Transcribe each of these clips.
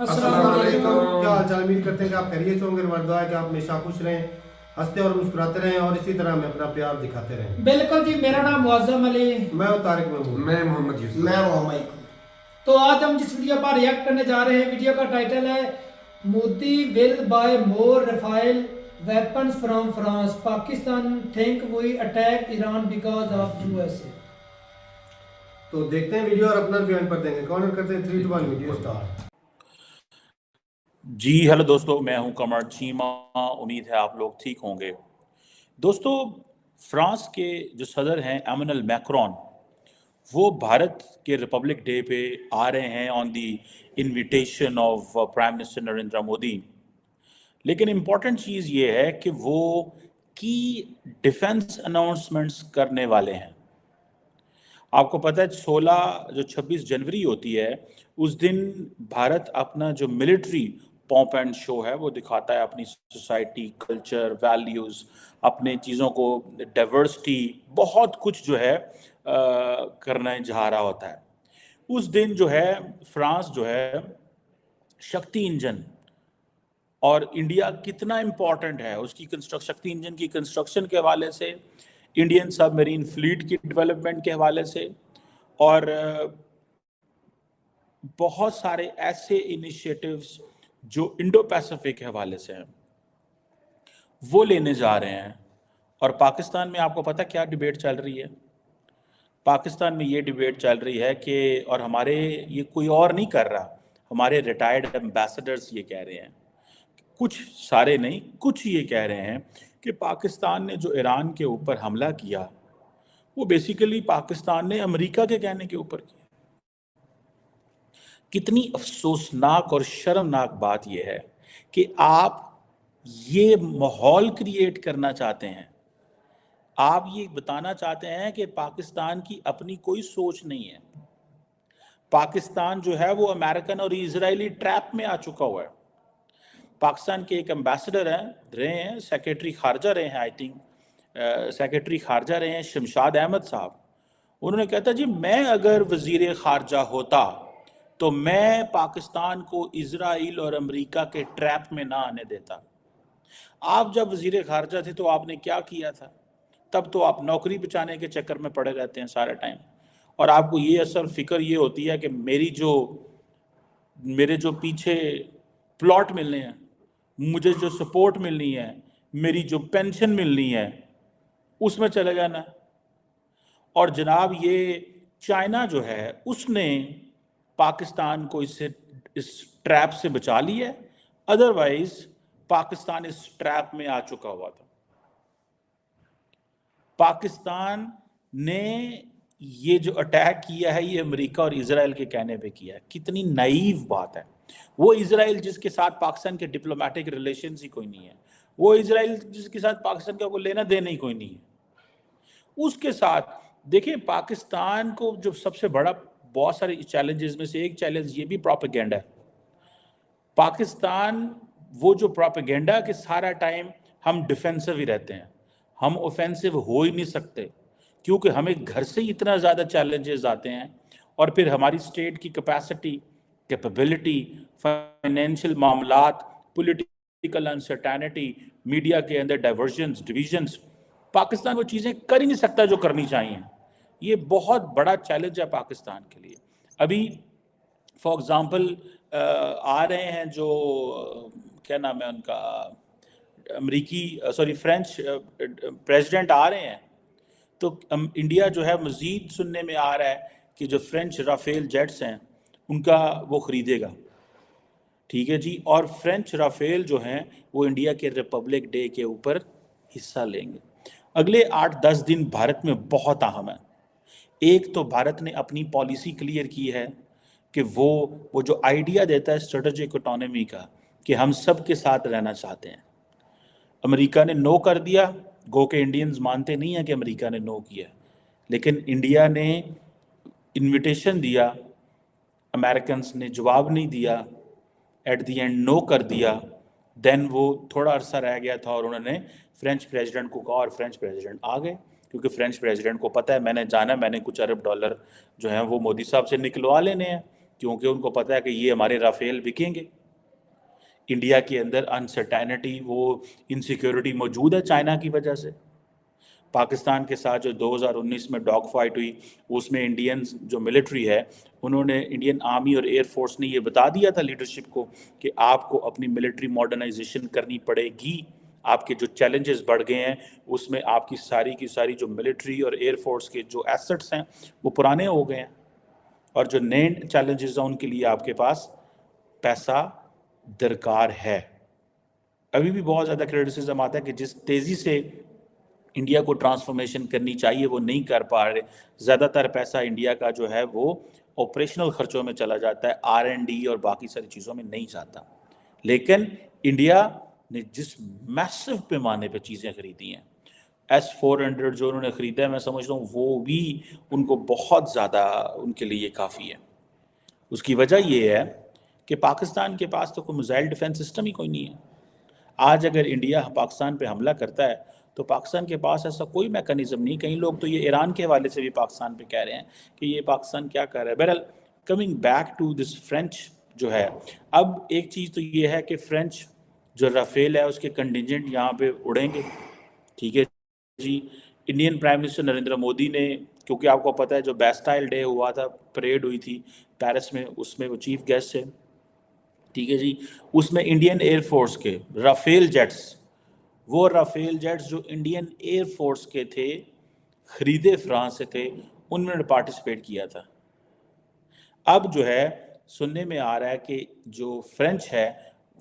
अस्सलाम अस्सलाम वालेकुम। क्या वालेकुम। हाल चाल? उम्मीद करते हैं कि आप खैरियत से होंगे। हमारी दुआ है कि आप हमेशा खुश रहें, हंसते और मुस्कुराते रहें और इसी तरह हमें अपना प्यार दिखाते रहें। बिल्कुल जी, मेरा नाम मुअज़्ज़म अली। मैं हूँ तारिक महमूद। मैं मोहम्मद यूसुफ। मैं मोहम्मद। तो आज हम जिस वीडियो पर रिएक्ट करने जा रहे हैं, वीडियो का टाइटल है Modi will buy more Rafale weapons from France, Pakistan think we attack Iran because of USA. तो देखते हैं वीडियो और अपना रिव्यू एंड पर देंगे। कॉर्नर करते हैं 3 2 1 वीडियो स्टार्ट। जी हेलो दोस्तों, मैं हूं कमर चीमा। उम्मीद है आप लोग ठीक होंगे। दोस्तों, फ्रांस के जो सदर हैं एमैनुअल मैक्रोन, वो भारत के रिपब्लिक डे पे आ रहे हैं on the invitation of prime minister Narendra Modi. लेकिन इम्पॉर्टेंट चीज़ ये है कि वो की डिफेंस अनाउंसमेंट्स करने वाले हैं। आपको पता है 26 जनवरी होती है, उस दिन भारत अपना जो मिलिट्री पॉम्प एंड शो है वो दिखाता है, अपनी सोसाइटी, कल्चर, वैल्यूज़, अपने चीज़ों को, डाइवर्सिटी, बहुत कुछ जो है करने जा रहा होता है। उस दिन जो है फ्रांस जो है शक्ति इंजन और इंडिया कितना इम्पोर्टेंट है उसकी शक्ति इंजन की कंस्ट्रक्शन के हवाले से, इंडियन सबमरीन फ्लीट की डेवलपमेंट के हवाले से, और बहुत सारे ऐसे इनिशिएटिव्स जो इंडो पैसिफिक के हवाले से हैं वो लेने जा रहे हैं। और पाकिस्तान में आपको पता क्या डिबेट चल रही है? पाकिस्तान में ये डिबेट चल रही है कि, और हमारे, ये कोई और नहीं कर रहा, हमारे रिटायर्ड एम्बेसडर्स ये कह रहे हैं, कुछ सारे नहीं, कुछ ये कह रहे हैं कि पाकिस्तान ने जो ईरान के ऊपर हमला किया वो बेसिकली पाकिस्तान ने अमेरिका के कहने के ऊपर किया। कितनी अफसोसनाक और शर्मनाक बात यह है कि आप ये माहौल क्रिएट करना चाहते हैं, आप ये बताना चाहते हैं कि पाकिस्तान की अपनी कोई सोच नहीं है। पाकिस्तान जो है वो अमेरिकन और इजरायली ट्रैप में आ चुका हुआ है। पाकिस्तान के एक एम्बेसडर हैं, सेक्रेटरी खारजा रहे हैं, आई थिंक सेक्रेटरी खारजा रहे हैं शमशाद अहमद साहब। उन्होंने कहता जी, मैं अगर वजीर खारजा होता तो मैं पाकिस्तान को इजराइल और अमेरिका के ट्रैप में ना आने देता। आप जब वजीर खारजा थे तो आपने क्या किया था? तब तो आप नौकरी बचाने के चक्कर में पड़े रहते हैं सारा टाइम, और आपको ये असल फिक्र ये होती है कि मेरे जो पीछे प्लॉट मिलने हैं, मुझे जो सपोर्ट मिलनी है, मेरी जो पेंशन मिलनी है, उसमें चले जाना। और जनाब ये चाइना जो है उसने पाकिस्तान को इस ट्रैप से बचा लिया है, अदरवाइज पाकिस्तान इस ट्रैप में आ चुका हुआ था। पाकिस्तान ने ये जो अटैक किया है ये अमेरिका और इजराइल के कहने पे किया है। कितनी नाइव बात है। वो इजराइल जिसके साथ पाकिस्तान के डिप्लोमेटिक रिलेशंस ही कोई नहीं है, वो इजराइल जिसके साथ पाकिस्तान का कोई लेना देना ही कोई नहीं है, उसके साथ देखिए पाकिस्तान को जो सबसे बड़ा, बहुत सारे चैलेंजेस में से एक चैलेंज ये भी प्रोपेगेंडा है। पाकिस्तान वो जो प्रोपेगेंडा कि सारा टाइम हम डिफेंसिव ही रहते हैं, हम ऑफेंसिव हो ही नहीं सकते, क्योंकि हमें घर से ही इतना ज़्यादा चैलेंजेस आते हैं, और फिर हमारी स्टेट की कैपेसिटी, कैपेबिलिटी, फाइनेंशियल मामलात, पॉलिटिकल अनसर्टेनिटी, मीडिया के अंदर डाइवर्जन्स, डिविजन्स, पाकिस्तान वो चीज़ें कर ही नहीं सकता जो करनी चाहिए। ये बहुत बड़ा चैलेंज है पाकिस्तान के लिए। अभी फॉर एग्ज़ाम्पल आ रहे हैं जो क्या नाम है उनका, फ्रेंच प्रेसिडेंट आ रहे हैं, तो इंडिया जो है मज़ीद सुनने में आ रहा है कि जो फ्रेंच राफेल जेट्स हैं उनका वो ख़रीदेगा, ठीक है जी, और फ्रेंच राफेल जो हैं वो इंडिया के रिपब्लिक डे के ऊपर हिस्सा लेंगे। अगले 8-10 दिन भारत में बहुत अहम है। एक तो भारत ने अपनी पॉलिसी क्लियर की है कि वो जो आइडिया देता है स्ट्रेटेजिक ऑटोनॉमी का, कि हम सब के साथ रहना चाहते हैं। अमेरिका ने नो कर दिया, गो के इंडियंस मानते नहीं हैं कि अमेरिका ने नो किया, लेकिन इंडिया ने इनविटेशन दिया, अमेरिकन ने जवाब नहीं दिया, एट दी एंड नो कर दिया। देन वो थोड़ा अरसा रह गया था और उन्होंने फ्रेंच प्रेसिडेंट को कहा और फ्रेंच प्रेसिडेंट आ गए, क्योंकि फ्रेंच प्रेसिडेंट को पता है मैंने जाना, मैंने कुछ अरब डॉलर जो हैं वो मोदी साहब से निकलवा लेने हैं, کیونکہ ان کو پتہ ہے کہ یہ ہمارے رافیل بکیں گے. انڈیا کے اندر انسرٹینٹی، وہ انسیکیورٹی موجود ہے چائنا کی وجہ سے. پاکستان کے ساتھ جو 2019 میں ڈاگ فائٹ ہوئی، اس میں انڈینز جو ملٹری ہے انہوں نے، انڈین آرمی اور ایئر فورس نے یہ بتا دیا تھا لیڈرشپ کو کہ آپ کو اپنی ملٹری ماڈرنائزیشن کرنی پڑے گی. آپ کے جو چیلنجز بڑھ گئے ہیں اس میں آپ کی ساری جو ملٹری اور ایئر فورس کے جو ایسٹس ہیں وہ پرانے ہو گئے ہیں، اور جو نئے چیلنجز ہیں ان کے لیے آپ کے پاس پیسہ درکار ہے. ابھی بھی بہت زیادہ کرٹیسزم آتا ہے کہ جس تیزی سے انڈیا کو ٹرانسفارمیشن کرنی چاہیے وہ نہیں کر پا رہے. زیادہ تر پیسہ انڈیا کا جو ہے وہ آپریشنل خرچوں میں چلا جاتا ہے، R&D اور باقی ساری چیزوں میں نہیں جاتا. لیکن انڈیا نے جس میسو پیمانے پہ چیزیں خریدی ہیں، S-400 جو انہوں نے خریدا ہے، میں سمجھتا ہوں وہ بھی ان کو بہت زیادہ ان کے لیے کافی ہے. اس کی وجہ یہ ہے کہ پاکستان کے پاس تو کوئی میزائل ڈیفنس سسٹم ہی کوئی نہیں ہے. آج اگر انڈیا پاکستان پہ حملہ کرتا ہے تو پاکستان کے پاس ایسا کوئی میکانزم نہیں. کئی لوگ تو یہ ایران کے حوالے سے بھی پاکستان پہ کہہ رہے ہیں کہ یہ پاکستان کیا کر رہا ہے. بہرحال coming back to this French جو ہے، اب ایک چیز تو یہ ہے کہ فرینچ جو رافیل ہے اس کے کنٹینجنٹ یہاں پہ اڑیں گے. ٹھیک ہے جی. Indian prime minister Narendra Modi نے، کیونکہ آپ کو پتہ ہے جو بیسٹائل ڈے ہوا تھا، پریڈ ہوئی تھی پیرس میں، اس میں وہ چیف گیسٹ تھے. ٹھیک ہے جی. اس میں انڈین ایئر فورس کے رافیل جیٹس، وہ رافیل جیٹس جو انڈین ایئر فورس کے تھے، خریدے فرانس سے تھے، ان میں نے پارٹیسپیٹ کیا تھا. اب جو ہے سننے میں آ رہا ہے کہ جو فرینچ ہے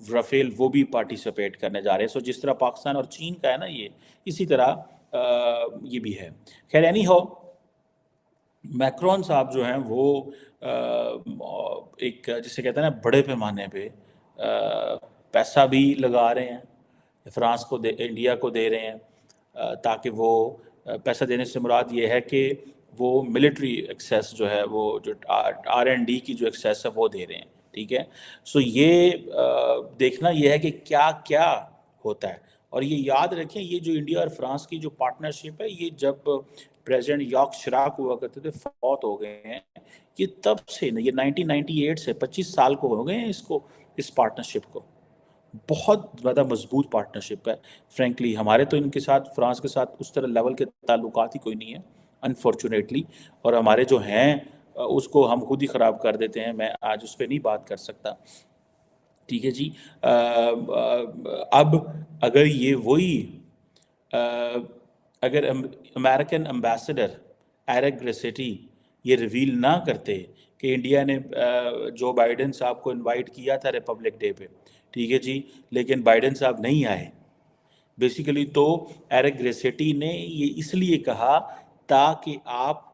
رافیل وہ بھی پارٹیسپیٹ کرنے جا رہے ہیں. سو جس طرح پاکستان اور چین کا ہے نا یہ، اسی طرح یہ بھی ہے. خیر اینی ہو، میکرون صاحب جو ہیں وہ ایک جسے کہتے ہیں نا بڑے پیمانے پہ پیسہ بھی لگا رہے ہیں، فرانس کو انڈیا کو دے رہے ہیں، تاکہ وہ پیسہ دینے سے مراد یہ ہے کہ وہ ملٹری ایکسیس جو ہے، وہ جو R&D کی جو ایکسیس ہے وہ دے رہے ہیں. ٹھیک ہے. سو یہ دیکھنا یہ ہے کہ کیا کیا ہوتا ہے. اور یہ یاد رکھیں، یہ جو انڈیا اور فرانس کی جو پارٹنرشپ ہے، یہ جب پریزیڈنٹ یاک شراک ہوا کرتے تھے فوت ہو گئے ہیں، یہ تب سے یہ 1998 سے 25 سال کو ہو گئے ہیں اس پارٹنرشپ کو. بہت زیادہ مضبوط پارٹنرشپ ہے. فرینکلی ہمارے تو ان کے ساتھ، فرانس کے ساتھ اس طرح لیول کے تعلقات ہی کوئی نہیں ہیں انفارچونیٹلی، اور ہمارے جو ہیں اس کو ہم خود ہی خراب کر دیتے ہیں. میں آج اس پہ نہیں بات کر سکتا. ٹھیک ہے جی. اب اگر یہ وہی اگر امریکن امبیسڈر ایرک گریسیٹی یہ ریویل نہ کرتے کہ انڈیا نے جو بائیڈن صاحب کو انوائٹ کیا تھا ریپبلک ڈے پہ، ٹھیک ہے جی، لیکن بائیڈن صاحب نہیں آئے بیسیکلی، تو ایرک گریسیٹی نے یہ اس لیے کہا تاکہ آپ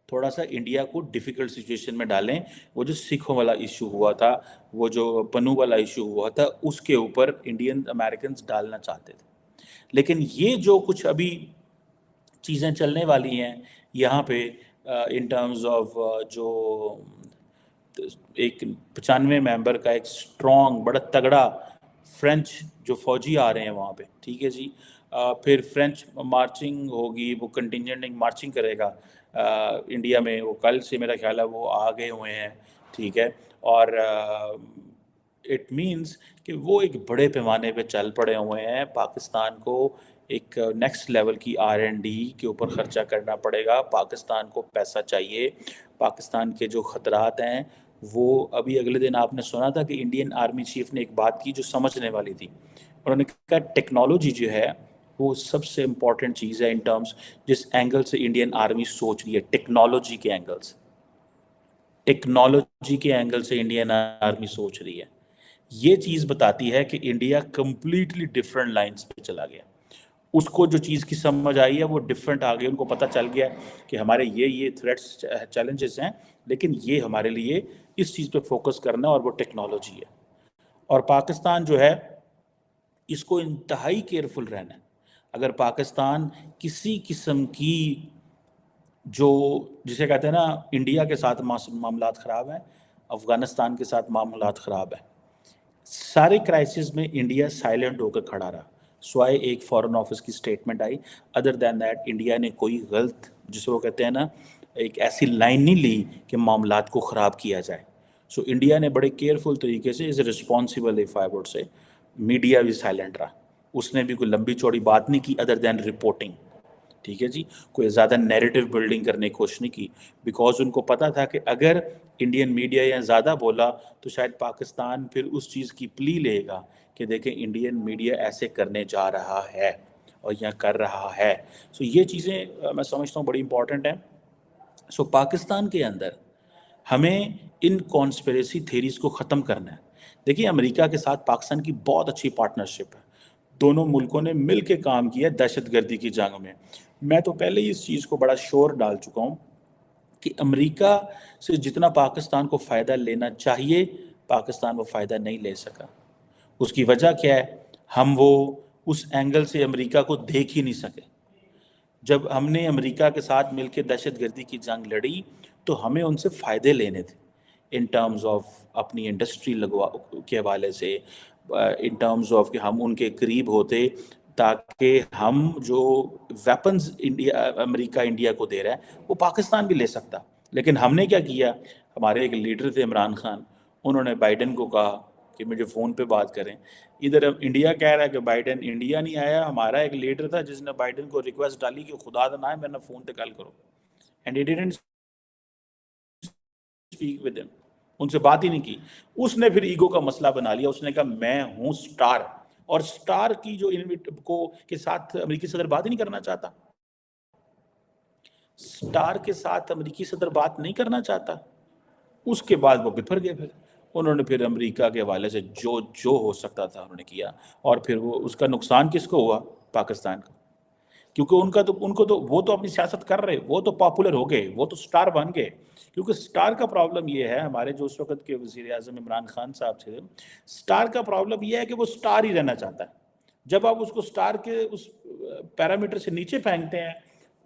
تھوڑا سا انڈیا کو ڈیفیکلٹ سچویشن میں ڈالیں. وہ جو سکھوں والا ایشو ہوا تھا، وہ جو پنو والا ایشو ہوا تھا، اس کے اوپر انڈین امریکنز ڈالنا چاہتے تھے. لیکن یہ جو کچھ ابھی چیزیں چلنے والی ہیں یہاں پہ ان ٹرمز آف جو ایک 95 ممبر کا ایک اسٹرانگ بڑا تگڑا فرینچ جو فوجی آ رہے ہیں وہاں پہ. ٹھیک ہے جی. پھر فرینچ مارچنگ ہوگی، وہ کنٹینجنٹ مارچنگ کرے گا انڈیا میں. وہ کل سے میرا خیال ہے وہ آ گئے ہوئے ہیں. ٹھیک ہے. اور اٹ مینس کہ وہ ایک بڑے پیمانے پہ چل پڑے ہوئے ہیں. پاکستان کو ایک نیکسٹ لیول کی R&D کے اوپر خرچہ کرنا پڑے گا. پاکستان کو پیسہ چاہیے. پاکستان کے جو خطرات ہیں وہ ابھی اگلے دن آپ نے سنا تھا کہ انڈین آرمی چیف نے ایک بات کی جو سمجھنے والی تھی. انہوں نے کہا ٹیکنالوجی جو ہے وہ سب سے امپورٹنٹ چیز ہے ان ٹرمز جس اینگل سے انڈین آرمی سوچ رہی ہے. ٹیکنالوجی کے اینگل سے انڈین آرمی سوچ رہی ہے. یہ چیز بتاتی ہے کہ انڈیا کمپلیٹلی ڈفرینٹ لائنز پہ چلا گیا. اس کو جو چیز کی سمجھ آئی ہے وہ ڈفرینٹ آ گئی. ان کو پتہ چل گیا کہ ہمارے یہ تھریٹس چیلنجز ہیں، لیکن یہ ہمارے لیے اس چیز پہ فوکس کرنا اور وہ ٹیکنالوجی ہے. اور پاکستان جو ہے اس کو انتہائی کیئرفل رہنا ہے. اگر پاکستان کسی قسم کی جو جسے کہتے ہیں نا انڈیا کے ساتھ معاملات خراب ہیں، افغانستان کے ساتھ معاملات خراب ہیں، سارے کرائسس میں انڈیا سائلنٹ ہو کر کھڑا رہا سوائے ایک فارن آفس کی سٹیٹمنٹ آئی. ادر دین دیٹ انڈیا نے کوئی غلط جسے وہ کہتے ہیں نا ایک ایسی لائن نہیں لی کہ معاملات کو خراب کیا جائے. सो इंडिया ने बड़े केयरफुल तरीके से, is responsible if I would say, media भी साइलेंट रहा, उसने भी कोई लंबी चौड़ी बात नहीं की अदर देन रिपोर्टिंग, ठीक है जी, कोई ज़्यादा नैरेटिव बिल्डिंग करने की कोशिश नहीं की, बिकॉज उनको पता था कि अगर इंडियन मीडिया या ज़्यादा बोला तो शायद पाकिस्तान फिर उस चीज़ की प्ली लेगा कि देखें इंडियन मीडिया ऐसे करने जा रहा है और यहाँ कर रहा है। सो ये चीज़ें मैं समझता हूँ बड़ी इंपॉर्टेंट हैं। सो पाकिस्तान के अंदर हमें इन कॉन्स्पिरेसी थेरीज को ख़त्म करना है। देखिए अमेरिका के साथ पाकिस्तान की बहुत अच्छी पार्टनरशिप है, दोनों मुल्कों ने मिल के काम किया दहशतगर्दी की जंग में। मैं तो पहले ही इस चीज़ को बड़ा शोर डाल चुका हूँ कि अमेरिका से जितना पाकिस्तान को फ़ायदा लेना चाहिए पाकिस्तान वो फ़ायदा नहीं ले सका। उसकी वजह क्या है? हम वो उस एंगल से अमेरिका को देख ही नहीं सके। जब हमने अमेरिका के साथ मिलकर दहशतगर्दी की जंग लड़ी तो हमें उनसे फ़ायदे लेने थे, इन टर्म्स ऑफ अपनी इंडस्ट्री लगवा के हवाले से, इन टर्म्स ऑफ कि हम उनके करीब होते ताकि हम जो वेपन्स अमेरिका इंडिया को दे रहा है वो पाकिस्तान भी ले सकता। लेकिन हमने क्या किया, हमारे एक लीडर थे इमरान खान, उन्होंने बाइडन को कहा कि मुझे फ़ोन पे बात करें। इधर इंडिया कह रहा है कि बाइडन इंडिया नहीं आया, हमारा एक लीडर था जिसने बाइडन को रिक्वेस्ट डाली कि खुदा ना आए मेरे फ़ोन पे कॉल करो, and he didn't speak with him, उनसे बात ही नहीं की। उसने फिर ईगो का मसला बना लिया, उसने कहा मैं हूं स्टार, और स्टार की जो इनविट को के साथ अमेरिकी सदर बात ही नहीं करना चाहता, स्टार के साथ अमेरिकी सदर बात नहीं करना चाहता। उसके बाद वो बिफर गए, फिर उन्होंने फिर अमेरिका के हवाले से जो जो हो सकता था उन्होंने किया, और फिर वो उसका नुकसान किसको हुआ? पाकिस्तान को, क्योंकि उनको तो वो तो अपनी सियासत कर रहे, वो तो पॉपुलर हो गए, वो तो स्टार बन गए। क्योंकि स्टार का प्रॉब्लम ये है, हमारे जो उस वक्त के वज़ीर आज़म इमरान खान साहब थे, स्टार का प्रॉब्लम ये है कि वो स्टार ही रहना चाहता है। जब आप उसको स्टार के उस पैरामीटर से नीचे फेंकते हैं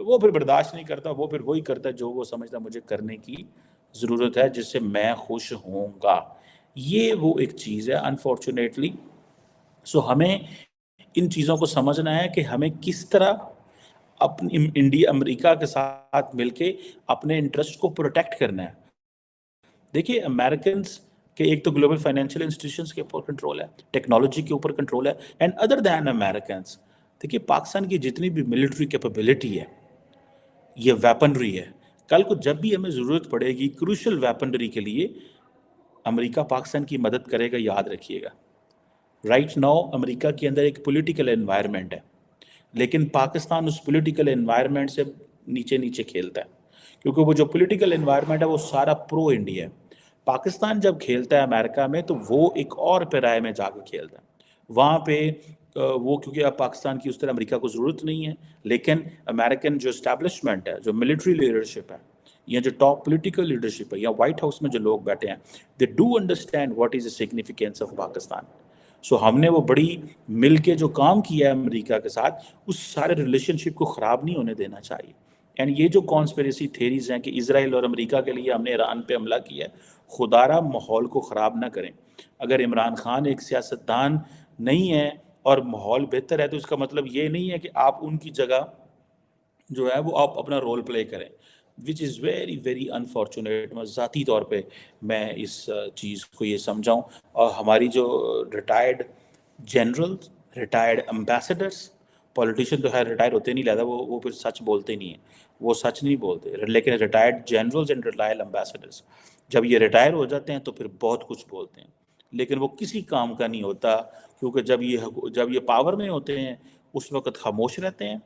तो वो फिर बर्दाश्त नहीं करता, वो फिर वही करता है जो वो समझता मुझे करने की ज़रूरत है, जिससे मैं खुश होऊंगा। ये वो एक चीज़ है अनफॉर्चुनेटली। सो हमें इन चीज़ों को समझना है कि हमें किस तरह अपनी इंडिया अमेरिका के साथ मिलके अपने इंटरेस्ट को प्रोटेक्ट करना है। देखिए अमेरिकन्स के एक तो ग्लोबल फाइनेंशियल इंस्टीट्यूशंस के ऊपर कंट्रोल है, टेक्नोलॉजी के ऊपर कंट्रोल है, एंड अदर दैन अमेरिकन्स, देखिए पाकिस्तान की जितनी भी मिलिट्री कैपेबिलिटी है, ये वेपनरी है, कल को जब भी हमें ज़रूरत पड़ेगी क्रूशल वेपनरी के लिए अमेरिका पाकिस्तान की मदद करेगा, याद रखिएगा। राइट नाउ अमेरिका के अंदर एक पॉलिटिकल एनवायरनमेंट है, लेकिन पाकिस्तान उस पॉलिटिकल एनवायरनमेंट से नीचे नीचे खेलता है, क्योंकि वो जो पॉलिटिकल एनवायरनमेंट है वो सारा प्रो इंडिया है। पाकिस्तान जब खेलता है अमेरिका में तो वो एक और पैराए में जाकर खेलता है, वहाँ पे वो, क्योंकि अब पाकिस्तान की उस तरह अमेरिका को ज़रूरत नहीं है, लेकिन अमेरिकन जो इस्टेब्लिशमेंट है, जो मिलिट्री लीडरशिप है, या जो टॉप पॉलिटिकल लीडरशिप है, या वाइट हाउस में जो लोग बैठे हैं, they do understand what is the significance of Pakistan. So हमने वो बड़ी मिल के जो काम किया है अमेरिका के साथ, उस सारे रिलेशनशिप को ख़राब नहीं होने देना चाहिए। एंड ये जो कॉन्स्पिरेसी थेरीज हैं कि इजराइल और अमेरिका के लिए हमने ईरान पे हमला किया है, खुदारा माहौल को ख़राब ना करें। अगर इमरान खान एक सियासतदान नहीं है और माहौल बेहतर है तो इसका मतलब ये नहीं है कि आप उनकी जगह जो है वो आप अपना रोल प्ले करें, which is very very unfortunate. मैं ज़ाती तौर पे मैं इस चीज़ को ये समझाऊँ, और हमारी जो retired generals, retired ambassadors, politician तो है रिटायर होते नहीं, लिहाजा वो फिर सच बोलते नहीं हैं, वो सच नहीं बोलते, लेकिन retired generals and retired ambassadors जब ये रिटायर हो जाते हैं तो फिर बहुत कुछ बोलते हैं, लेकिन वो किसी काम का नहीं होता, क्योंकि जब ये पावर में होते हैं उस वक्त खामोश रहते हैं,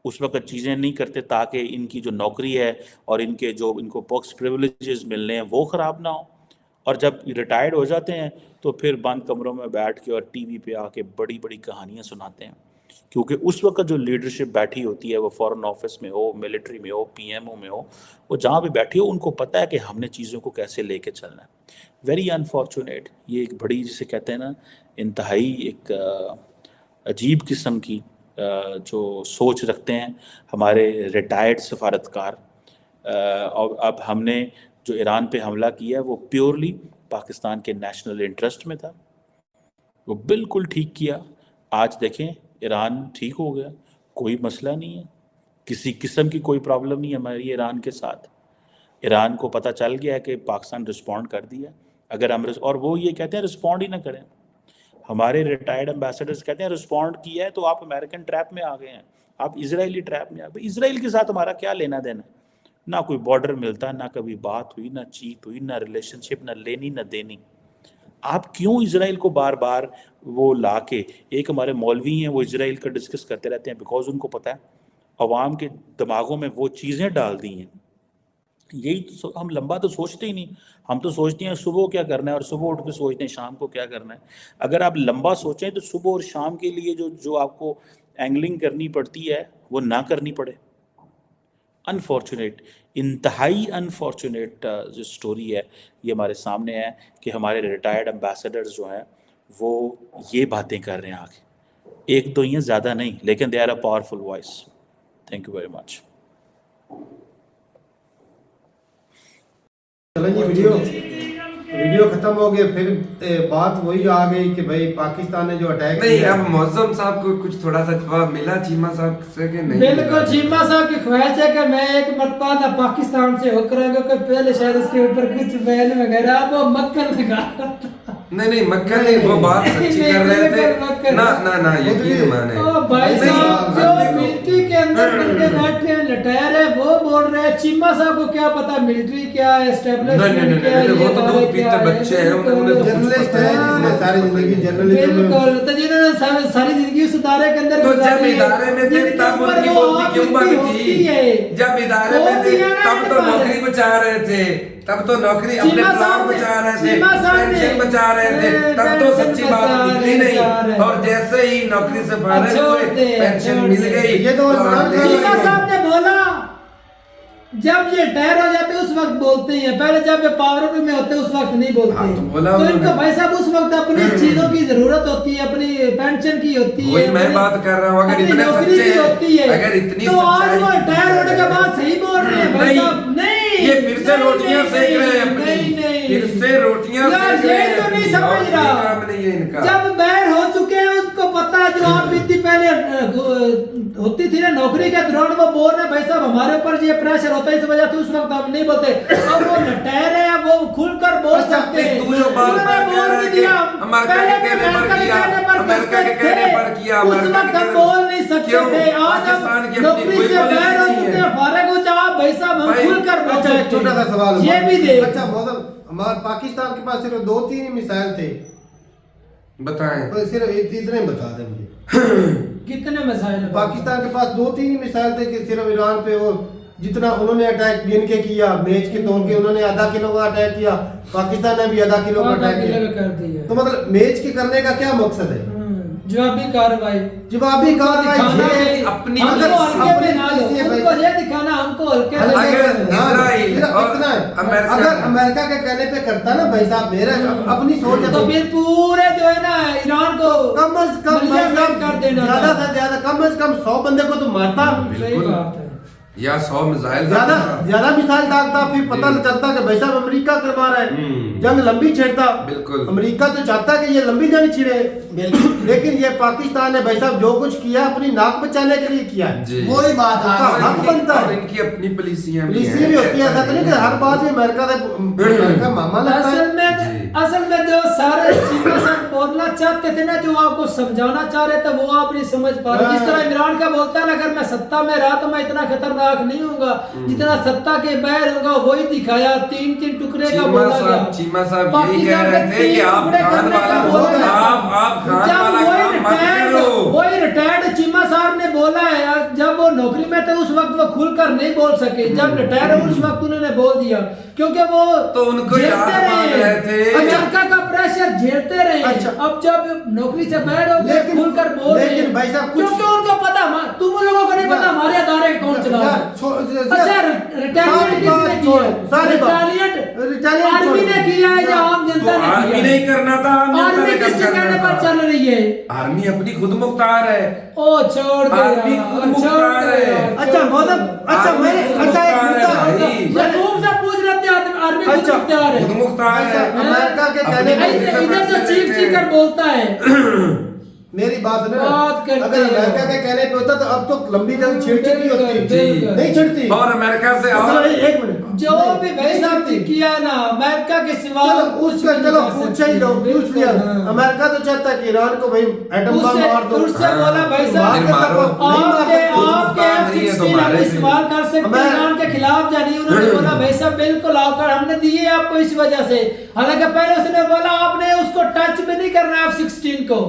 उस वक्त चीज़ें नहीं करते ताकि इनकी जो नौकरी है और इनके जो इनको पर्क्स प्रिविलेजेस मिलने हैं वो ख़राब ना हो। और जब रिटायर्ड हो जाते हैं तो फिर बंद कमरों में बैठ के और टीवी पे आके बड़ी बड़ी कहानियाँ सुनाते हैं, क्योंकि उस वक्त जो लीडरशिप बैठी होती है, वो फॉरेन ऑफिस में हो, मिलिट्री में हो, पीएमओ में हो, वो जहाँ भी बैठी हो, उनको पता है कि हमने चीज़ों को कैसे लेके चलना है। वेरी अनफॉर्चुनेट, ये एक बड़ी, जिसे कहते हैं ना, इंतहाई एक अजीब किस्म की जो सोच रखते हैं हमारे रिटायर्ड सफारतकार। और अब हमने जो ईरान पे हमला किया है वो प्योरली पाकिस्तान के नेशनल इंटरेस्ट में था, वो बिल्कुल ठीक किया। आज देखें ईरान ठीक हो गया, कोई मसला नहीं है, किसी किस्म की कोई प्रॉब्लम नहीं है हमारी ईरान के साथ। ایران کو پتہ چل گیا ہے کہ پاکستان رسپونڈ کر دیا، اگر ہم اور وہ یہ کہتے ہیں رسپونڈ ہی نہ کریں. ہمارے ریٹائرڈ امبیسڈرز کہتے ہیں رسپونڈ کیا ہے تو آپ امریکن ٹریپ میں آ گئے ہیں، آپ اسرائیلی ٹریپ میں آ گئے. اسرائیل کے ساتھ ہمارا کیا لینا دینا؟ نہ کوئی بارڈر ملتا، نہ کبھی بات ہوئی، نہ چیت ہوئی، نہ ریلیشن شپ، نہ لینی نہ دینی. آپ کیوں اسرائیل کو بار بار وہ لا کے، ایک ہمارے مولوی ہیں وہ اسرائیل کا ڈسکس کرتے رہتے ہیں بیکاز ان کو پتہ ہے عوام کے دماغوں میں وہ چیزیں ڈال دی ہیں. یہی تو ہم لمبا تو سوچتے ہی نہیں، ہم تو سوچتے ہیں صبح کیا کرنا ہے اور صبح اٹھ کے سوچتے ہیں شام کو کیا کرنا ہے. اگر آپ لمبا سوچیں تو صبح اور شام کے لیے جو آپ کو اینگلنگ کرنی پڑتی ہے وہ نہ کرنی پڑے. انفارچونیٹ، انتہائی انفارچونیٹ جو سٹوری ہے یہ ہمارے سامنے ہے کہ ہمارے ریٹائرڈ امبیسڈرز جو ہیں وہ یہ باتیں کر رہے ہیں آگے. ایک دو ہی ہیں، زیادہ نہیں، لیکن they are a powerful voice. Thank you very much. چلیں جی ویڈیو ختم ہو گیا، پھر بات وہی آ گئی کہ بھائی پاکستان نے جو اٹیک نہیں. اب معظم صاحب کو کچھ تھوڑا سا جواب ملا چیمہ صاحب سے کہ نہیں؟ بالکل چیمہ صاحب کی خواہش ہے کہ میں ایک مرتبہ نہ پاکستان سے ہو کروں گا کہ پہلے شاید اس کے اوپر کچھ بیان وغیرہ وہ مکن لگا. نہیں مکہ نہیں، وہ بات سچی کر رہے تھے. نہ یقین مانے بھائی صاحب جو ملٹری کے اندر بندے بیٹھے ہیں لٹیر ہے وہ بول رہے ہیں. چیمہ صاحب کو کیا پتا ملٹری کیا ہے، اسٹیبلشمنٹ کیا ہے، وہ تو دودھ پیتے بچے ہیں، انہوں نے جرنلسٹ ہے جس نے ساری زندگی جرنلزم میں بالکل تو جنہوں نے ساری زندگی اس ادارے کے اندر تو جب ادارے میں تھے تب ان کی بولتی کیوں بند تھی؟ جب ادارے میں تھے تب تو نوکری بچا رہے تھے، تب تو نوکری اپنے پلاٹ بچا رہے تھے، پینشن بچا رہے تھے، تب تو سچی بات نکلی نہیں. اور جیسے ہی نوکری سے فارغ ہوئے پینشن مل گئی. یہ تو چیمہ صاحب نے بولا جب یہ ٹائر ہو جاتے اس وقت بولتے ہیں، پہلے جب یہ پاور میں ہوتے اس وقت نہیں بولتے. تو ان کو بھائی صاحب اس وقت اپنی چیزوں کی ضرورت ہوتی ہے، اپنی پینشن کی ہوتی ہے، وہی میں بات کر رہا ہوں. اگر اتنے سچے ہیں، اگر اتنی تو آج وہ ٹائر ہونے کے بعد صحیح بول رہے ہیں بھائی صاحب. نہیں یہ پھر سے روٹیاں سیک رہے ہیں اپنی، پھر سے روٹیاں سیک رہے ہیں. یہ تو نہیں سمجھ رہا. جب بیر ہو چکے ہیں اس کو پتا جو آپ بیتی پہلے ہوتی تھی نا نوکری کے دوران وہ بول رہے ہیں بھائی صاحب ہمارے اوپر یہ پریشر ہوتا ہے اس وجہ سے اس وقت ہم نہیں بولتے. اب وہ لٹیر ہیں وہ کھل کر بول سکتے ہیں. تو جو بات کر دیا امریکہ کے کہنے پر کیا اس وقت ہم بول نہیں سکتے تھے. آج ہم نوکری سے بیر ہو چکے ہیں، فارغ ہو جاؤ بھائی صاحب ہم کھل کر بول سکتے ہیں. چھوٹا سا سوال یہ بھی دیکھ. اچھا ہمارے پاکستان کے پاس صرف 2-3 میزائل تھے، بتائیں صرف اتنے بتا دیں مجھے کتنے مسائل پاکستان کے پاس 2-3 مثال تھے کہ صرف ایران پہ وہ جتنا انہوں نے اٹیک گن کے کیا میچ کے طور کے انہوں نے آدھا کلو کا اٹیک کیا، پاکستان نے بھی آدھا کلو کا اٹیک کیا. تو مطلب میچ کے کرنے کا کیا مقصد ہے؟ جوابی کارروائی اپنی ہم کو یہ دکھانا ہم کو ہلکے اگر امریکہ کے کہنے پہ کرتا نا بھائی صاحب میرا اپنی سوچ تو پھر پورے جو ہے نا ایران کو کم از کم کر دینا، زیادہ سے زیادہ کم از کم 100 بندے کو تو مارتا. صحیح بات ہے. یا 100 میزائل زیادہ مثال ڈالتا پھر پتہ چلتا کہ بھائی صاحب امریکہ کروا رہا ہے جنگ لمبی چھیڑتا. بالکل امریکہ تو چاہتا کہ یہ لمبی جنگ چھڑے، لیکن یہ پاکستان نے بھائی صاحب جو کچھ کیا اپنی ناک بچانے کے لیے کیا ہے. وہی بات حق بنتا ہے. ان کی اپنی پالیسیاں بھی ہوتی ہے، ایسا نہیں کہ ہر بات یہ امریکہ کا معاملہ لگتا ہے. اصل میں جو سارے چیزیں سب بولنا چاہتے تھے نا جو آپ کو سمجھانا چاہ رہے تھے وہ آپ نہیں سمجھ پا رہے. جس طرح عمران کا بولتا ہے اگر میں ستا میں رہا تو میں اتنا خطرناک نہیں ہوں گا جتنا ستا کے باہر ہوں گا. وہی دکھایا 3 ٹکڑے کا بولا گیا. چیمہ صاحب یہی کہہ رہے تھے کہ آپ خان والا وہی ریٹائرڈ چیمہ صاحب نے بولا ہے جب وہ نوکری میں تھے اس وقت وہ کھل کر نہیں بول سکے، جب ریٹائر ہوئے اس وقت انہوں نے بول دیا کیونکہ وہ تو ان کو یاد مان رہے تھے امریکہ کا پریشر جھیلتے رہے. اب جب نوکری سے باہر ہو گئے کھل کر بول رہے ہیں کیونکہ ان کو پتا تم لوگوں کو نہیں پتا ہمارے ادارے کون چلا رہا ہے. اچھا ریٹیلیٹ کس نے کیا؟ ریٹیلیٹ آرمی نے کیا ہے یا عام جنتا نے کیا؟ آرمی نہیں کرنا تھا، آرمی کس کے کہنے پر چل رہی ہے؟ آرمی اپنی خود مختار ہے. او چھوڑ دے آرمی خود مختار ہے. اچھا مولانا اچھا میں اچھا یعقوب سے پوچھ رہے تھے آرمی خود مختار ہے. خود مختار ہے. امریکہ کے کہنے پر ادھر تو چیخ چیخ کر بولتا ہے. میری بات سنیں، اگر امریکہ کے کہنے پہ ہوتا تو اب تو لمبی جنگ چھڑ چکی ہوتی، نہیں چھڑتی. اور امریکہ سے ایک منٹ जो भी भाई साहब ने किया ना अमेरिका के सिवा चलो पूछा ही लो, पूछ लिया। अमेरिका तो चाहता है कि ईरान को भाई एटम बम मार दो, उससे बोला भाई साहब आपके F-16 इस्तेमाल कर सकते हैं ईरान के खिलाफ, जानी उन्होंने बोला भाई साहब बिल्कुल आकर हमने दिए आपको इस वजह से। हालांकि पहले उसने बोला आपने उसको टच भी नहीं करना F-16 को,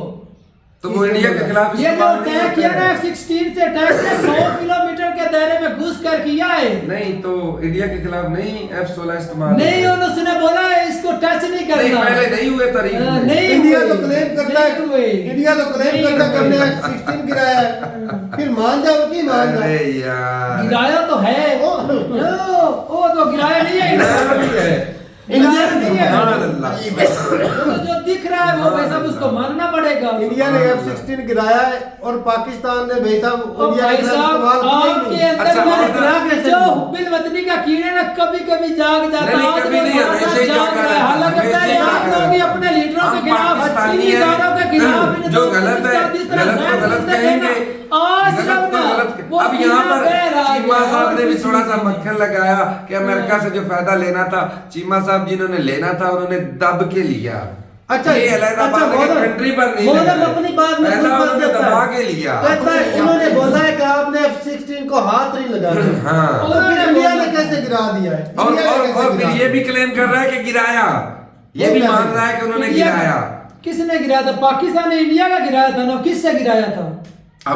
तो वो इंडिया के खिलाफ ये जो अटैक किया ना F-16 से अटैक ने 100 किलोमीटर के दायरे में घुस कर किया है। नहीं तो इंडिया के खिलाफ नहीं F-16 इस्तेमाल नहीं, उन्होंने बोला है इसको टच नहीं करना। नहीं, पहले नहीं हुए तारीख में। नहीं, इंडिया तो क्लेम करता है, इंडिया तो क्लेम करता है हमने F-16 गिराया है, फिर मान जाओ कि मान जाओ। अरे यार गिराया तो है, वो तो गिराया नहीं है, इंडिया तो जो दिख रहा है वो भाई साहब उसको मानना पड़ेगा। इंडिया ने F-16 गिराया है और पाकिस्तान ने भाई साहब इंडिया भाई के साहब आपके अंदर जो बिल वतनी का कीड़े ना कभी कभी जाग जाता है, नहीं, कभी नहीं, हमेशा ही जाग रहा है। हालांकि पहले आप लोग ही अपने लीडरों के खिलाफ, पाकिस्तानी चीनी दारों के खिलाफ जो गलत है गलत को गलत कहेंगे, आज गलत को गलत। अब यहाँ पर चीमा साहब ने भी थोड़ा सा मक्खन लगाया कि अमेरिका से जो फायदा लेना था, चीमा साहब जिन्होंने लेना था उन्होंने दब के लिया। अच्छा, ये अलग बात है कि कंट्री पर नहीं मोहम्मद लगा, अपनी बात में पहला खुद उन्होंने देता है। दबा के लिया। कहता है इन्होंने बोला है कि आपने F-16 को हाथ नहीं लगाया, हाँ। और फिर इंडिया ने कैसे गिरा दिया है? और इंडिया ने और कैसे और गिरा फिर ये भी क्लेम कर रहा है कि गिराया, ये वो भी क्या मान है? रहा है कि उन्होंने इंडिया का- गिराया। किसने गिराया था? पाकिस्तान ने इंडिया का गिराया था ना, किससे गिराया था? अब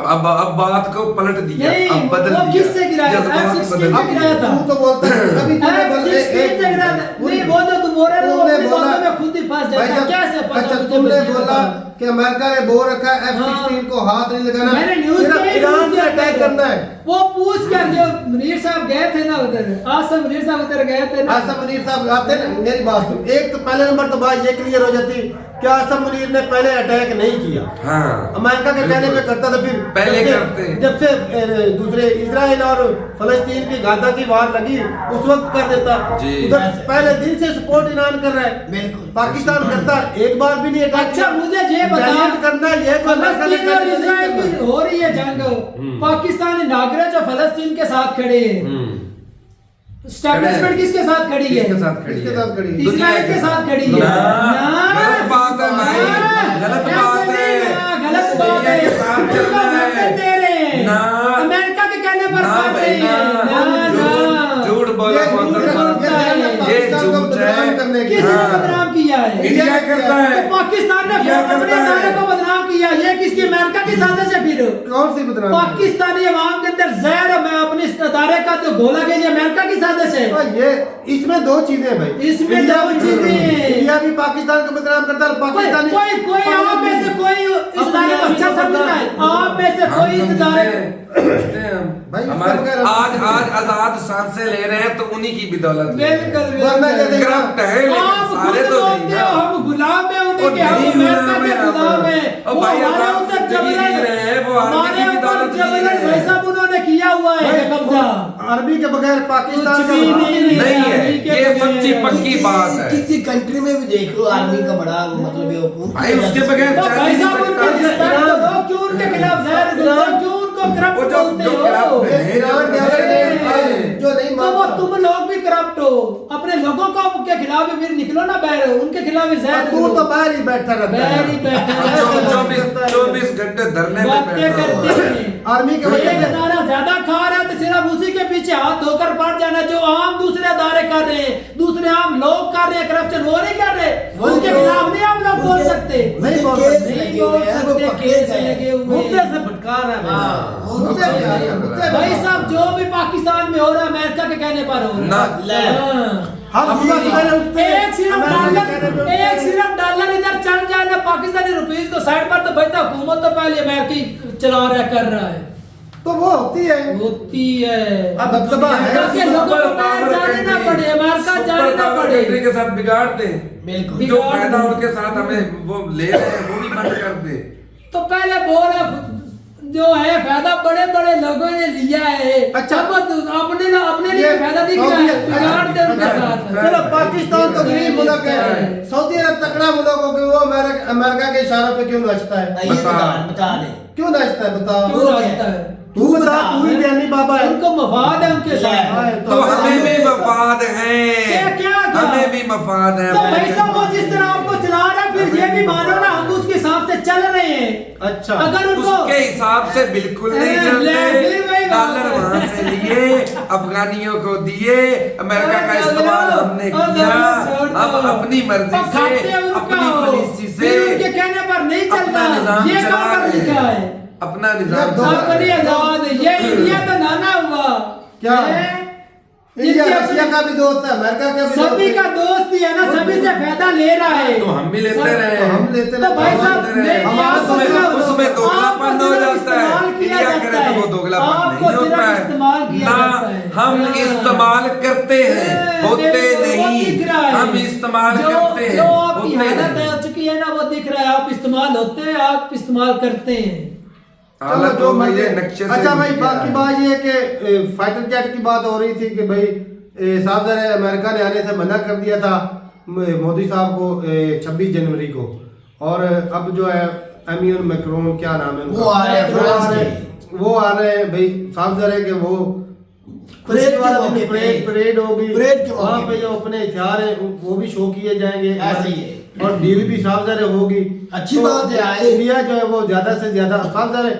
बात को पलट दिया, नहीं, अब बदल वो दिया, किससे गिराया था? जज्बात F-16 बदल से दिए। गिराया था। तू तो बोलता है कभी तूने बोला F-16 से गिराया था। नहीं, वो जो तुम बोल रहे हो तुमने अपनी बोला- बातों में खुद ही फंस भाई जाता है। साहब, कैसे फंसा? अच्छा मुझे तुमने मुझे बोला बताओ। कि अमेरिका ने बोल रखा है F-16 को हाथ नहीं लगाना, मैंने न्यूज़ सिर्फ में ईरान पे अटैक करना है। वो पूछ कर जो मुनीर साहब गए थे ना उधर, आसम मुनीर साहब उधर गए थे ना, आसम मुनीर साहब आते ना, मेरी बात सुन। एक तो पहले नंबर तो बात ये क्लियर हो जाती कि आसम मुनीर ने पहले अटैक नहीं किया, हाँ, अमेरिका के कहने पे करता था। फिर पहले जब से- करते। जब से दूसरे इजराइल और फलस्तीन की गाजा की वार लगी उस वक्त कर देता। जी। उधर पहले दिन से सपोर्ट ईरान कर रहा है, बिल्कुल। पाकिस्तान करता एक बार भी नहीं अटैक अच्छा मुझे ये बता, Retaliate करना ये तो अमेरिका ने फलस्तीन और नहीं इजराइल करना। की हो रही है जंग, पाकिस्तानी नागरिक जो फलस्तीन के साथ खड़े हैं, स्टैब्लिशमेंट किसके साथ खड़ी है? किसके साथ खड़ी किसके है? साथ खड़ी है? इजराइल के साथ खड़ी है। गलत बात है भाई, गलत बात है, गलत बात है। दुनिया के साथ चल उनको रहा है। वेतन दे रहे हैं। ना। अमेरिका के कहने पर ना कर भाई, रही है। ना। ना। झूठ बोला ये कौन सा झूठ बात बोलता है, है? ये ये पाकिस्तान को झूठ बदनाम है। करने के किसने हाँ। बदनाम किया है? इंडिया करता है। तो पाकिस्तान ने इंडिया अपने करता है। नारे को बदनाम किया, ये किसकी? अमेरिका की साजिश है। फिर कौन सी बदनामी? पाकिस्तानी अवाम के अंदर जहर है, मैं अपने इस अदारे का जो घोला गया, ये अमेरिका की साजिश है। ये इसमें दो चीजें हैं भाई, इसमें इंडिया दो भी- चीजें हैं। इंडिया भी पाकिस्तान को बदनाम करता है और पाकिस्तानी कोई आप में से कोई इस इदारे को अच्छा समझता है? आप में से कोई इस इदारे भाई, इसका हमारे बगैर- आज आजाद सांसें ले रहे हैं तो उन्हीं की बदौलत ले रहे हैं। बिल्कुल वरना जैसे बिल्कुल। करप्ट है लेकिन आप सारे खुद तो नहीं बोलते ना। हो हम गुलाम हैं उन्हीं और के, हम नहीं अमेरिका के गुलाम गुलाम हैं। हैं। और वो भाई हमारे आप ऊपर जिंदगी जबरन जी रहे हैं, वो आर्मी हमारे की ऊपर दौलत जी जबरन रहे हैं। भाई साहब उन्होंने किया हुआ है ये कब्जा। अरबी के बगैर पाकिस्तान कुछ का भी बदनाम नहीं। नहीं है, आर्मी के ये बगैर- सच्ची पक्की बात है किसी कंट्री में भी देख लो आर्मी का बड़ा मतलब ये हुकूमत भाई, उसके बगैर तो भाई साहब उनके रिस्पेक्ट तो दो, क्यों उनके खिलाफ जहर दो, क्यों उनको करप्ट वो जो बोलते करप्ट हो? है, ईरान के अगर जो नहीं तो वो मानता तुम लोग भी करप्ट हो, अपने लोगों को के खिलाफ भी फिर निकलो ना बाहर, उनके खिलाफ भी जहर तू दो। तो बाहर ही बैठा रहता बाहर ही है। बैठा 24 घंटे धरने में बातें बैठा हुआ करते है। हैं। आर्मी के वजह एक से अदारा ज्यादा खा रहा है तो सिर्फ उसी के पीछे हाथ धोकर पड़ जाना, जो आम दूसरे अदारे कर रहे हैं, दूसरे आम लोग कर रहे हैं करप्शन, वो नहीं कर रहे, उनके खिलाफ नहीं आप लोग बोल सकते। नहीं बोल केस सकते। लगे हुए हैं, वो सकते, पकड़े केस गए। लगे हुए मुद्दे हैं। से भटका रहा है हाँ, भाई। मुद्दे पे आ रहा है, मुद्दे पे। भाई साहब जो भी पाकिस्तान में हो रहा है अमेरिका के कहने पर हो रहा है। ले। हाँ। हम सुबह सुबह उठते हैं, एक सिर्फ अमेरिका के कहने पे डॉलर, उठते हैं। एक सिर्फ डॉलर इधर चल जाए ना पाकिस्तानी रुपीस को साइड पर, तो भाई साहब हुकूमत तो पहले अमेरिकी चला रहा है, कर रहा है, तो वो होती है होती है। अब दबदबा है। ताकि लोगों को बाहर जाने ना पड़े, अमेरिका जाने ना पड़े। कंट्री के साथ बिगाड़ दे, बिल्कुल। जो फायदा उनके साथ हमें वो ले रहे हैं वो भी बंद कर दे। तो पहले बोल जो है फायदा बड़े बड़े लोगों ने लिया है। अच्छा। अब अपने लिए फायदा दिख रहा है, बिगाड़ दे उनके साथ। चलो पाकिस्तान तो गरीब मुल्क है, सऊदी अरब तकड़ा मुल्क हो गया, वो अमेरिका के इशारों पे क्यों नाचता है? ये बता दे क्यों नाचता है बताओ? क्यों नाचता है? तू बता, तू ही ज्ञानी बाबा है। उनको मफाद है उनके साथ। तो हमें भी मफाद है, क्या हमें भी मफाद है। तो भाई साहब वो जिस तरह आपको चला रहा है, फिर ये भी मानो ना हम उसके हिसाब से चल रहे हैं। अच्छा, अगर उनको उसके हिसाब से बिल्कुल नहीं फिर चलते। वही बात डॉलर है। वहां से लिए, अफगानियों को दिए, अमेरिका का इस्तेमाल हमने और किया। छोड़ दो। अब अपनी मर्जी और खाते से, उनका अपनी हो। पॉलिसी से, फिर उनके कहने पर नहीं चल अपना रहा, निजाम ये चला कहाँ पर रहे लिखा हैं। है? अपना निजाम दो- चला अपनी रहे हैं। आजाद है, ये इंडिया तो नाना हुआ क्या? ये इंडिया इंडिया रशिया का भी दोस्त है, अमेरिका का भी दोस्त सभी है। का दोस्त ही है ना, सभी से फायदा ले रहा है। तो हम भी लेते सब- रहे। तो हम लेते तो रहे, भाई हम साहब लेते रहे। उसमें दोगलापन हो जाता है। इंडिया करे तो वो दोगलापन नहीं होता है ना, हम इस्तेमाल करते हैं, होते नहीं। हम इस्तेमाल करते हैं, जो आपकी होते हालत नहीं। हो चुकी है ना, वो दिख रहा है। आप इस्तेमाल होते हैं, आप इस्तेमाल करते हैं। हालत जो हो गई मर्जी- है नक्शे से। अच्छा भाई, दिख बाकी रहा है। बात ये है कि फाइटर जेट की बात हो रही थी कि भाई साहब जरा अमेरिका ने आने से मना कर दिया था मोदी साहब को 26 जनवरी को, और अब जो है एमियन मैक्रोन, क्या नाम है उनका? वो आ रहे हैं वो आ फ्रांस रहे के। हैं, वो आ रहे हैं भाई। साहब जरा कि वो परेड के वाला मौके पे। परेड होगी, परेड के मौके वहाँ पे पे। जो अपने हथियार हैं वो भी शो किए जाएंगे, ऐसे ही है। और डील भी साफ जरे होगी। अच्छी बात है, आए। इंडिया जो है वो ज्यादा से ज्यादा साफ जरे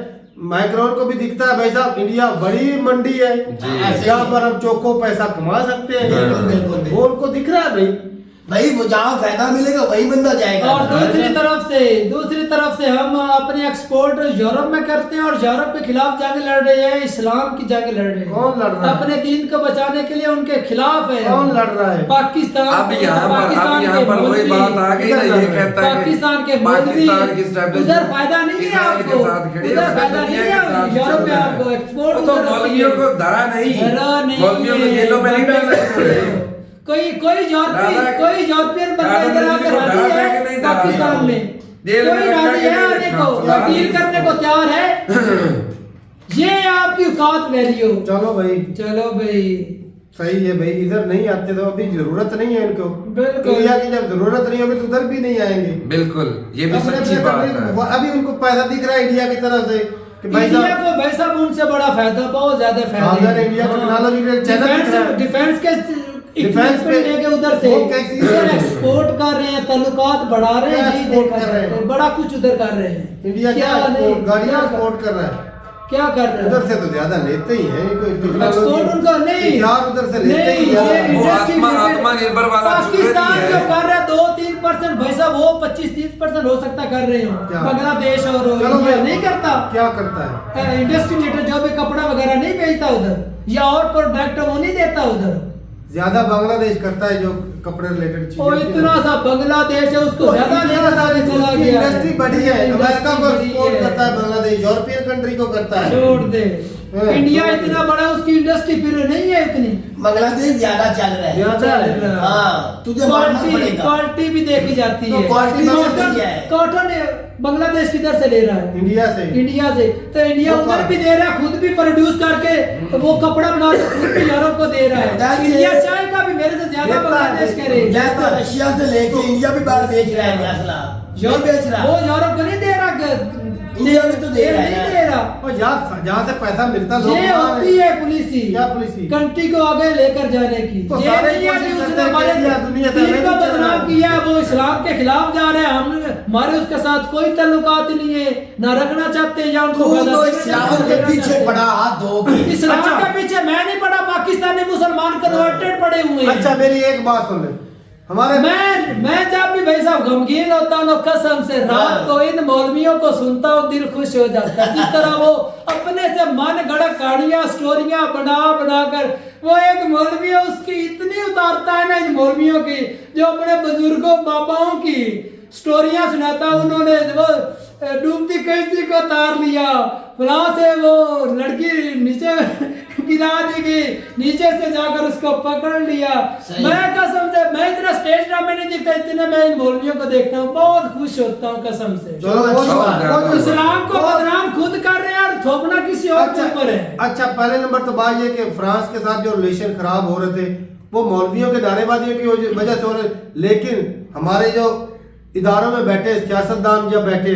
माइक्रोन को भी दिखता है भाई साहब, इंडिया बड़ी मंडी है जहाँ पर हम चौको पैसा कमा सकते हैं, बिल्कुल, बिल्कुल, बिल्कुल। वो उनको दिख रहा है भाई। भाई वो जहाँ फायदा मिलेगा वही बंदा जाएगा। और दूसरी तरफ से हम अपने एक्सपोर्ट यूरोप में करते हैं, और यूरोप के खिलाफ जंग लड़ रहे हैं, इस्लाम की जंग लड़ रहे हैं। कौन लड़ रहा है? अपने दीन को बचाने के लिए उनके खिलाफ है। कौन लड़ रहा है? पाकिस्तान। अब यहाँ पर वही बात आ गई ना, ये कहता है कि पाकिस्तान के पाकिस्तान की establishment उधर फायदा नहीं है इजराइल आपको, के साथ खड़ी है, उधर फायदा नहीं दुनिया के है साथ यूरोप चल में रहा है। आपको एक्सपोर्ट। वो तो मौलवियों को धरा नहीं, मौलवियों को जेलों में नहीं डाला। कोई यूरोपियन बंदा दादा इधर ने आकर को राजी डरा है के नहीं डरा। पाकिस्तान में, जेल में कोई रखा राजी के है नहीं आने रखा। को, कोई डील करने को तैयार है। ये आपकी औकात वैल्यू। चलो भाई सही है भाई, इधर नहीं आते तो अभी जरूरत नहीं है इनको। बिल्कुल। इंडिया की जब जरूरत नहीं होगी तो उधर भी नहीं आएंगे। बिल्कुल, ये भी अपने सच्ची बात है। अपने अभी उनको पैसा दिख रहा है इंडिया की तरफ से कि भाई इंडिया साहब को भाई साहब उनसे बड़ा फायदा, बहुत ज्यादा फायदा अगर इंडिया टेक्नोलॉजी में चैनल दिख रहा है। डिफेंस के डिफेंस पे लेके उधर से वो कैसी उधर एक्सपोर्ट कर रहे हैं, ताल्लुकात बढ़ा रहे हैं, क्या यही export देखा कर रहे हैं? जाता है। बड़ा कुछ उधर कर रहे हैं। इंडिया क्या नहीं, गाड़ियां क्या एक्सपोर्ट कर रहा है, क्या कर रहे उधर हैं? से तो ज्यादा लेते ही हैं एक्सपोर्ट उनका नहीं, यार उधर से लेते नहीं, ही ये हैं। वो industry आत्मनिर्भर वाला पाकिस्तान जरूरी जो है। कर रहा है 2-3% भाई साहब, वो 25-30% हो सकता है कर रहे हो। क्या? बांग्लादेश और चलो इंडिया भाई, नहीं करता। क्या करता है? इंडस्ट्री लीडर जो भी कपड़ा वगैरह नहीं बेचता उधर, या और प्रोडक्ट वो नहीं देता उधर। ज्यादा बांग्लादेश करता है जो कपड़े रिलेटेड और इतना सा बांग्लादेश है, उसको ज्यादा नहीं आगे चला गया है। इंडस्ट्री बड़ी है, अमेरिका को इंडस्ट्री एक्सपोर्ट बड़ी है। करता है बांग्लादेश, यूरोपियन कंट्री को करता है। छोड़ दे, हाँ, इंडिया छोड़ दे। इतना बड़ा, उसकी इंडस्ट्री फिर नहीं है इतनी। बांग्लादेश ज्यादा चल रहा है। ज्यादा है। हाँ, तुझे मानना पड़ेगा। क्वालिटी भी देखी जाती तो है। क्वालिटी भी कॉटन अच्छी है। कॉटन बांग्लादेश किधर से ले रहा है? इंडिया से। इंडिया से। तो इंडिया वो उधर कौन? भी दे रहा है, खुद भी प्रोड्यूस करके वो कपड़ा बना के खुद भी यूरोप को दे रहा That's है। it. इंडिया चाहेगा भी मेरे से ज्यादा देता है। बांग्लादेश करे। जैसे रशिया से लेके इंडिया भी बाहर बेच रहा है असला, जो बेच रहा वो है यूरोप को नहीं दे रहा, इंडिया में तो दे रहा है नहीं ना। दे रहा। और जहाँ से पैसा मिलता लोग ये वहाँ होती है पुलिसी, क्या पुलिसी? कंट्री को आगे लेकर जाने की। तो ये सारे नहीं है कि कोशिश उसने करते हैं हमारे कि इंडिया दुनिया से दीन अलग को ही चल रहा बदनाम है। किया है, वो इस्लाम के खिलाफ जा रहे हैं। हम हमारे उसके साथ कोई ताल्लुकात नहीं है, ना रखना चाहते हैं, या उनको तू फायदा तो देना इस्लाम चाहते के हैं, पीछे देना पड़ा हाथ धो के। चाहते हैं। इस्लाम अच्छा। के पीछे मैं नहीं पड़ा, पाकिस्तानी मुसलमान कन्वर्टेड पड़े हुए हैं। अच्छा मेरी एक बात सुन ले, हमारे मैं जब भी भाई साहब गमगीन होता हूँ, कसम से रात को इन मौलवियों को सुनता हूँ, दिल खुश हो जाता है। जिस तरह वो अपने से मन गढ़ कहानियां स्टोरियां बना कर वो एक मौलवी है, उसकी इतनी उतारता है ना इन मौलवियों की, जो अपने बुजुर्गों बाबाओं की स्टोरियां सुनाता। उन्होंने वो डूबती कश्ती को तार लिया, वहां से वो लड़की नीचे गिरा दी गई, नीचे से जाकर उसको पकड़ लिया। मैं कसम से, मैं इतना स्टेज ड्रामे नहीं देखता, इतने मैं इन मौलवियों को देखता हूँ, बहुत खुश होता हूँ कसम से। चलो वो अच्छा, वो इस्लाम को बदनाम खुद कर रहे हैं और थोपना किसी और के ऊपर है। अच्छा, पहले नंबर तो बात ये कि फ्रांस के साथ जो रिलेशन खराब हो रहे थे वो मौलवियों के नारेबाजियों की वजह से हो रहे, लेकिन हमारे जो इदारों में बैठे सियासतदान जब बैठे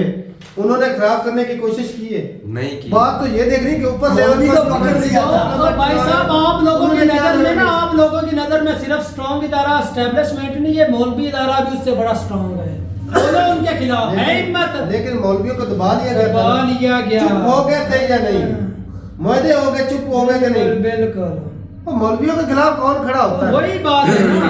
उन्होंने खराब करने की कोशिश की है, नहीं की। बात तो ये देख रही कि ऊपर मौलवी को पकड़ लिया था। तो भाई साहब आप लोगों की नजर में ना, आप लोगों की नजर में सिर्फ स्ट्रॉन्ग इदारा एस्टेब्लिशमेंट नहीं है, मौलवी इदारा भी उससे बड़ा स्ट्रॉन्ग है। बोलो उनके खिलाफ है हिम्मत। लेकिन मौलवियों को दबा लिया गया, दबा लिया गया। चुप हो गए थे या नहीं, मुआहदे हो गए, चुप हो गए कि नहीं? बिल्कुल। तो मौलवियों के खिलाफ कौन खड़ा होता है? वही बात है ना।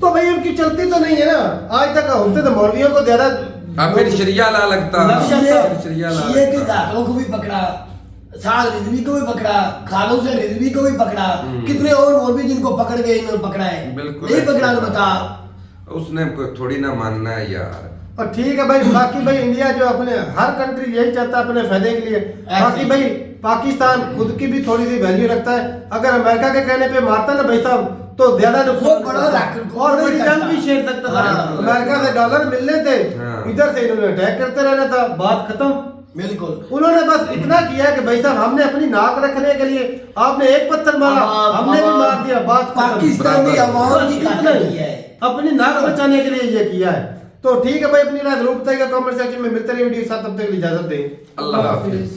तो भाई उनकी चलती तो नहीं है ना, आज तक होते तो मौलवियों को ज्यादा। अब फिर शरिया ला लगता, शिये के दाखलों को भी पकड़ा, साग रिजवी को भी पकड़ा, खालों से रिजवी को भी पकड़ा, कितने और मौलवी जिनको पकड़ गए इन्होंने पकड़ा है। बिल्कुल नहीं पकड़ा तो बता। उसने थोड़ी ना मानना है यार। और ठीक है भाई, बाकी भाई इंडिया जो अपने हर कंट्री यही चाहता है अपने फायदे के लिए। बाकी भाई पाकिस्तान खुद की भी थोड़ी सी वैल्यू रखता है, अगर अमेरिका के कहने पे मारता ना भाई साहब तो ज्यादा नुकसान बड़ा और बड़ी जंग भी छेड़ सकता था। अमेरिका से डॉलर मिलने थे, इधर से इन्होंने अटैक करते रहना था, बात खत्म। बिल्कुल उन्होंने बस इतना किया कि भाई साहब हमने अपनी नाक रखने के लिए आपने एक पत्थर मारा, हमने भी मार दिया, बात पाकिस्तानी अवाम की खातिर किया है, अपनी नाक बचाने के लिए ये किया है। तो ठीक है भाई, अपनी राय जरूर बताइएगा कमेंट सेक्शन में। मिलते रहिए वीडियो के साथ, तब तक के लिए इजाजत दें। अल्लाह हाफिज।